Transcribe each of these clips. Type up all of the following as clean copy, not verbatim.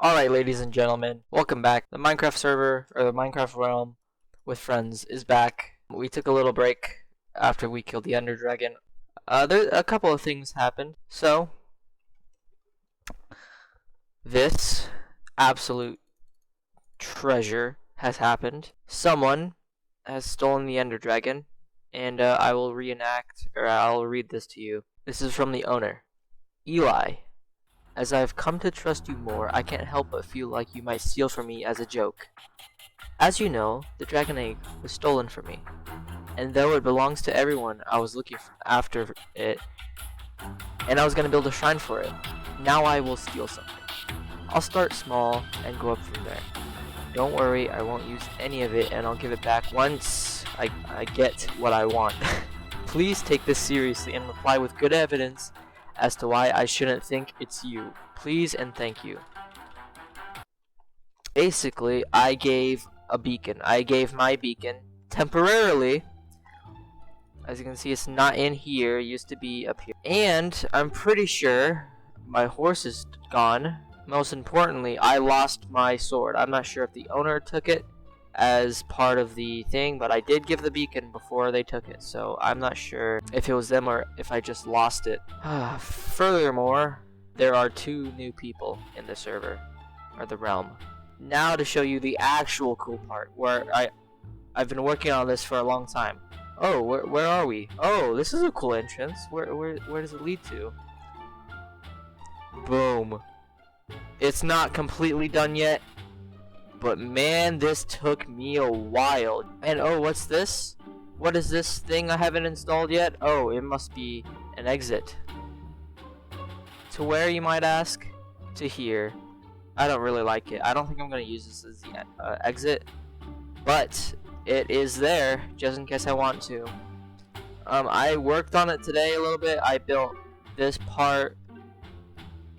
Alright, ladies and gentlemen, welcome back. The Minecraft server, or the Minecraft realm with friends is back. We took a little break after we killed the Ender Dragon. A couple of things happened. So, this absolute treasure has happened. Someone has stolen the Ender Dragon, and I will I'll read this to you. This is from the owner. Eli. As I have come to trust you more, I can't help but feel like you might steal from me as a joke. As you know, the dragon egg was stolen from me, and though it belongs to everyone, I was looking after it, and I was going to build a shrine for it. Now I will steal something. I'll start small and go up from there. Don't worry, I won't use any of it, and I'll give it back once I get what I want. Please take this seriously and reply with good evidence as to why I shouldn't think it's you. Please and thank you. Basically, I gave a beacon. I gave my beacon temporarily. As you can see, it's not in here. It used to be up here. And I'm pretty sure my horse is gone. Most importantly, I lost my sword. I'm not sure if the owner took it as part of the thing, but I did give the beacon before they took it, so I'm not sure if it was them or if I just lost it. Furthermore, there are 2 new people in the server, or the realm. Now to show you the actual cool part, where I've been working on this for a long time. Oh, where are we? Oh, this is a cool entrance. Where does it lead to? Boom. It's not completely done yet, but man, this took me a while. And oh, what's this? What is this thing I haven't installed yet? Oh, it must be an exit. To where, you might ask? To here. I don't really like it. I don't think I'm going to use this as the exit, but it is there just in case I want to. I worked on it today a little bit. I built this part,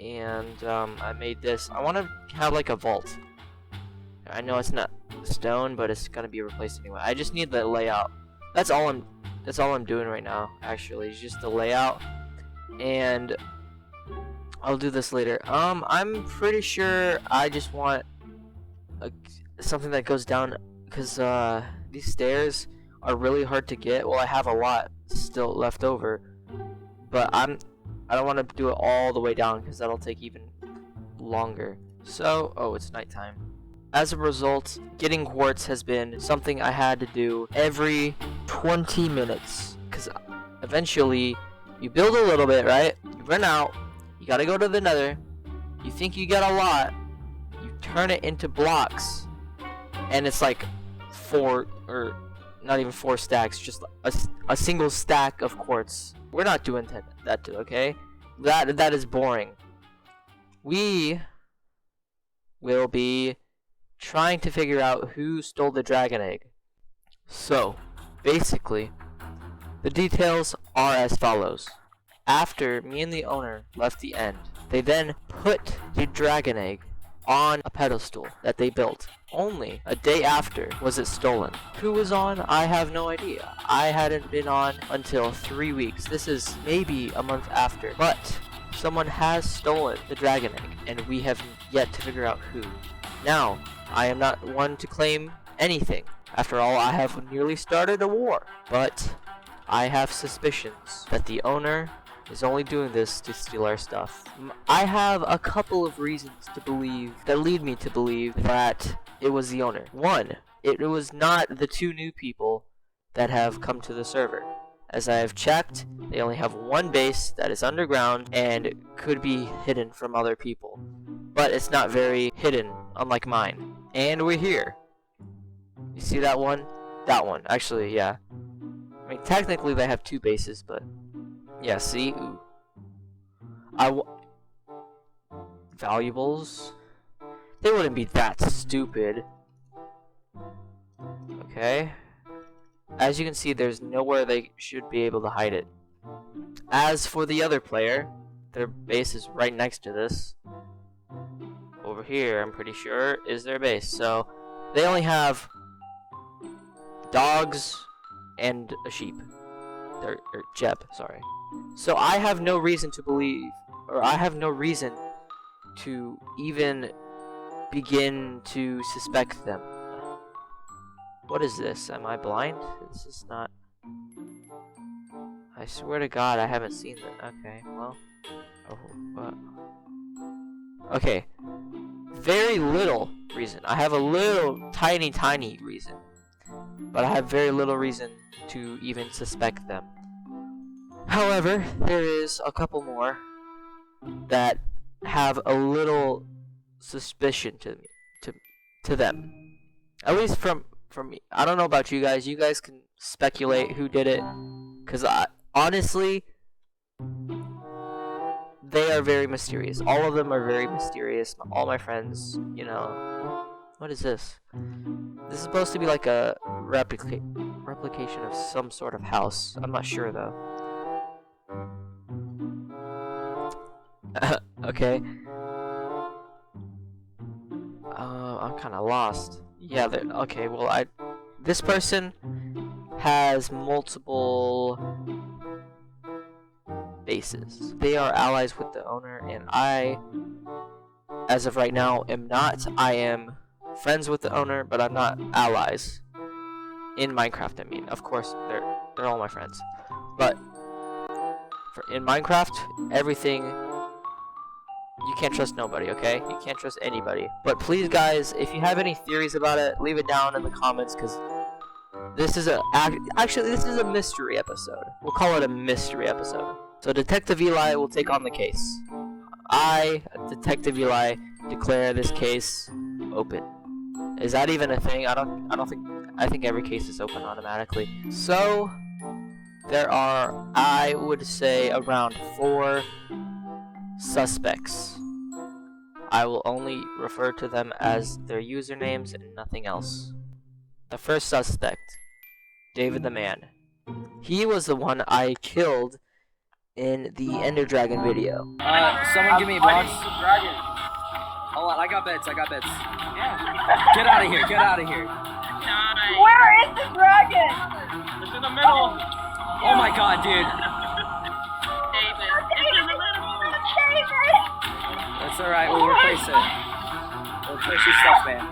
and I made this. I want to have like a vault. I know it's not stone, but it's gonna be replaced anyway. I just need the layout. That's all I'm doing right now, actually, is just the layout. And I'll do this later. I'm pretty sure I just want something that goes down, because these stairs are really hard to get. Well, I have a lot still left over, but I don't want to do it all the way down because that'll take even longer. So, oh, it's nighttime. As a result, getting quartz has been something I had to do every 20 minutes. Because eventually, you build a little bit, right? You run out, you gotta go to the nether, you think you got a lot, you turn it into blocks, and it's like 4, or not even 4 stacks, just a single stack of quartz. We're not doing that, okay? That is boring. We will be trying to figure out who stole the dragon egg. So, basically, the details are as follows. After me and the owner left the end, they then put the dragon egg on a pedestal that they built. Only a day after was it stolen. Who was on? I have no idea. I hadn't been on until 3 weeks. This is maybe a month after. But someone has stolen the dragon egg, and we have yet to figure out who. Now, I am not one to claim anything. After all, I have nearly started a war. But I have suspicions that the owner is only doing this to steal our stuff. I have a couple of reasons to believe, that lead me to believe that it was the owner. One, it was not the 2 new people that have come to the server. As I have checked, they only have 1 base that is underground and could be hidden from other people. But it's not very hidden, unlike mine. And we're here. You see that one? That one. Actually, yeah. I mean, technically they have 2 bases, but yeah, see? Ooh. Valuables? They wouldn't be that stupid. Okay. As you can see, there's nowhere they should be able to hide it. As for the other player, their base is right next to this. Over here, I'm pretty sure, is their base. So, they only have dogs and a sheep. Or Jeb, sorry. So I have no reason to believe, or I have no reason to even begin to suspect them. What is this? Am I blind? This is not... I swear to God, I haven't seen that. Okay, well... Oh, what? Okay. Very little reason. I have a little, tiny reason. But I have very little reason to even suspect them. However, there is a couple more that have a little suspicion to them. At least from me. I don't know about you guys. You guys can speculate who did it. Because honestly, they are very mysterious. All of them are very mysterious. All my friends, you know. What is this? This is supposed to be like a replication of some sort of house. I'm not sure though. Okay. I'm kind of lost. Yeah, okay, well, this person has multiple bases. They are allies with the owner, and I, as of right now, am not. I am friends with the owner, but I'm not allies. In Minecraft, I mean. Of course, they're all my friends. But, in Minecraft, everything... You can't trust nobody, okay? You can't trust anybody. But please, guys, if you have any theories about it, leave it down in the comments, because this is actually, this is a mystery episode. We'll call it a mystery episode. So Detective Eli will take on the case. I, Detective Eli, declare this case open. Is that even a thing? I think every case is open automatically. So, there are, I would say, around 4 suspects. I will only refer to them as their usernames and nothing else. The first suspect, David the Man. He was the one I killed in the Ender Dragon video. Someone give me blocks. Hold on, I got beds. Yeah. Get out of here, Nice. Where is the dragon? It's in the middle. Oh my God, dude. David, it's in the middle. That's alright, we'll replace it. We'll replace your stuff, man.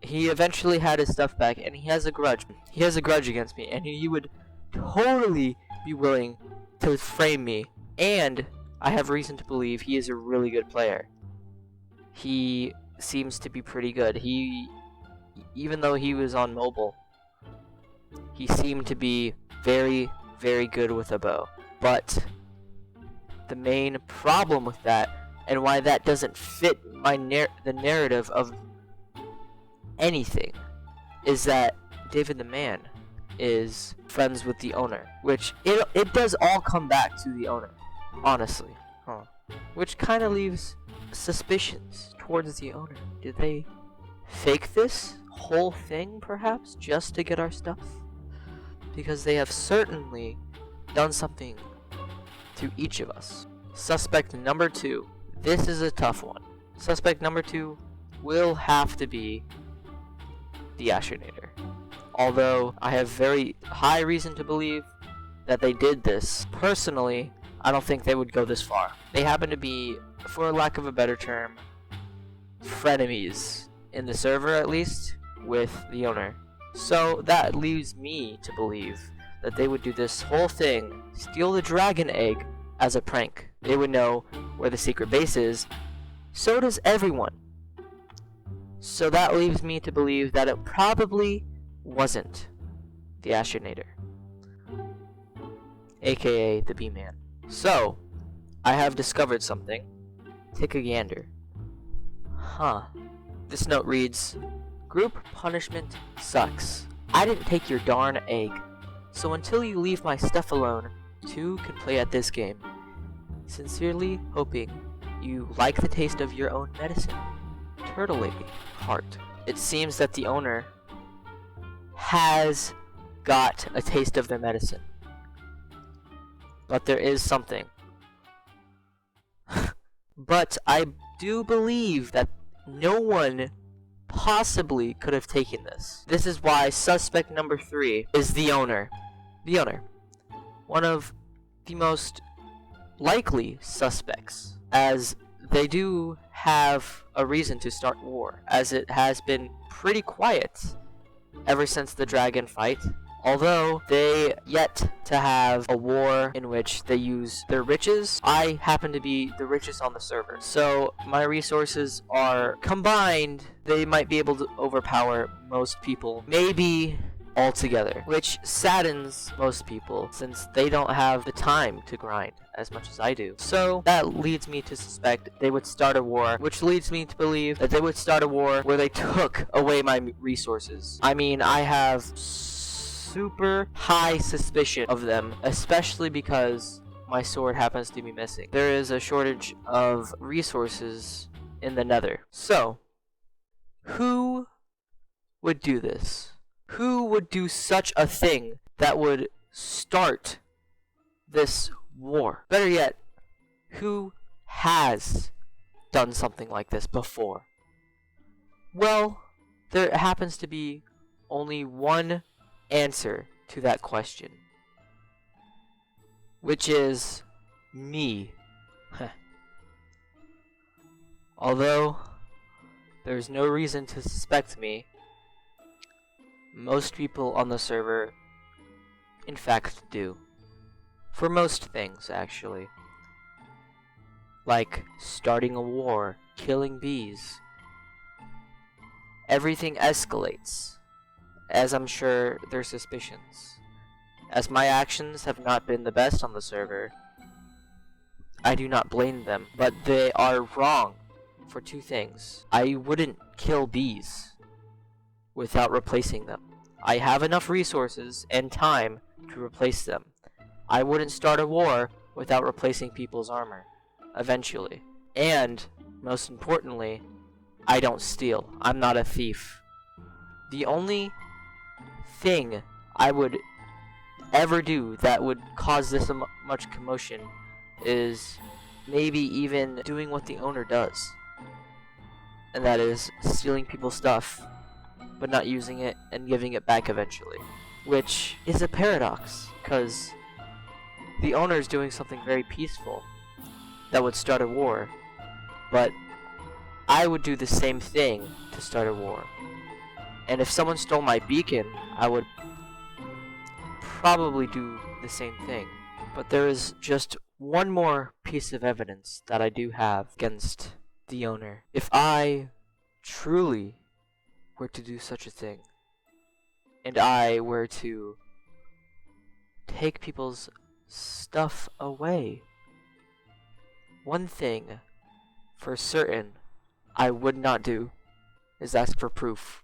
He eventually had his stuff back, and he has a grudge. He has a grudge against me, and he would totally be willing to frame me. And I have reason to believe he is a really good player. He seems to be pretty good. Even though he was on mobile, he seemed to be very, very good with a bow. But the main problem with that, and why that doesn't fit the narrative of anything, is that David the Man is friends with the owner, which it does all come back to the owner, honestly. Which kind of leaves suspicions towards the owner. Did they fake this whole thing, perhaps, just to get our stuff? Because they have certainly done something to each of us. Suspect number 2. This is a tough one. Suspect number 2 will have to be the Ashinator. Although I have very high reason to believe that they did this. Personally, I don't think they would go this far. They happen to be, for lack of a better term, frenemies, in the server at least, with the owner. So that leaves me to believe that they would do this whole thing, steal the dragon egg as a prank. They would know where the secret base is. So does everyone. So that leaves me to believe that it probably wasn't the Ashinator, aka the B-Man. So, I have discovered something. Take a gander. This note reads, "Group punishment sucks. I didn't take your darn egg. So until you leave my stuff alone, 2 can play at this game. Sincerely hoping you like the taste of your own medicine. Turtle Lady, Heart." It seems that the owner has got a taste of their medicine. But there is something. But I do believe that no one possibly could have taken this. This is why suspect number 3 is the owner. One of the most likely suspects as they do have a reason to start war, as it has been pretty quiet ever since the dragon fight. Although they yet to have a war in which they use their riches, I happen to be the richest on the server. So my resources are combined. They might be able to overpower most people, maybe altogether, which saddens most people since they don't have the time to grind as much as I do. So that leads me to suspect they would start a war, which leads me to believe that they would start a war where they took away my resources. I mean, I have super high suspicion of them, especially because my sword happens to be missing. There is a shortage of resources in the Nether. So, who would do this? Who would do such a thing that would start this war? Better yet, who has done something like this before? Well, there happens to be only one answer to that question, which is me. Although there's no reason to suspect me, most people on the server in fact do. For most things, actually. Like starting a war, killing bees. Everything escalates, as I'm sure their suspicions. As my actions have not been the best on the server, I do not blame them, but they are wrong for two things. I wouldn't kill bees without replacing them. I have enough resources and time to replace them. I wouldn't start a war without replacing people's armor, eventually. And, most importantly, I don't steal. I'm not a thief. The only thing I would ever do that would cause this much commotion is maybe even doing what the owner does. And that is stealing people's stuff, but not using it and giving it back eventually. Which is a paradox, because the owner is doing something very peaceful that would start a war, but I would do the same thing to start a war. And if someone stole my beacon, I would probably do the same thing. But there is just one more piece of evidence that I do have against the owner. If I truly were to do such a thing, and I were to take people's stuff away, one thing for certain I would not do is ask for proof.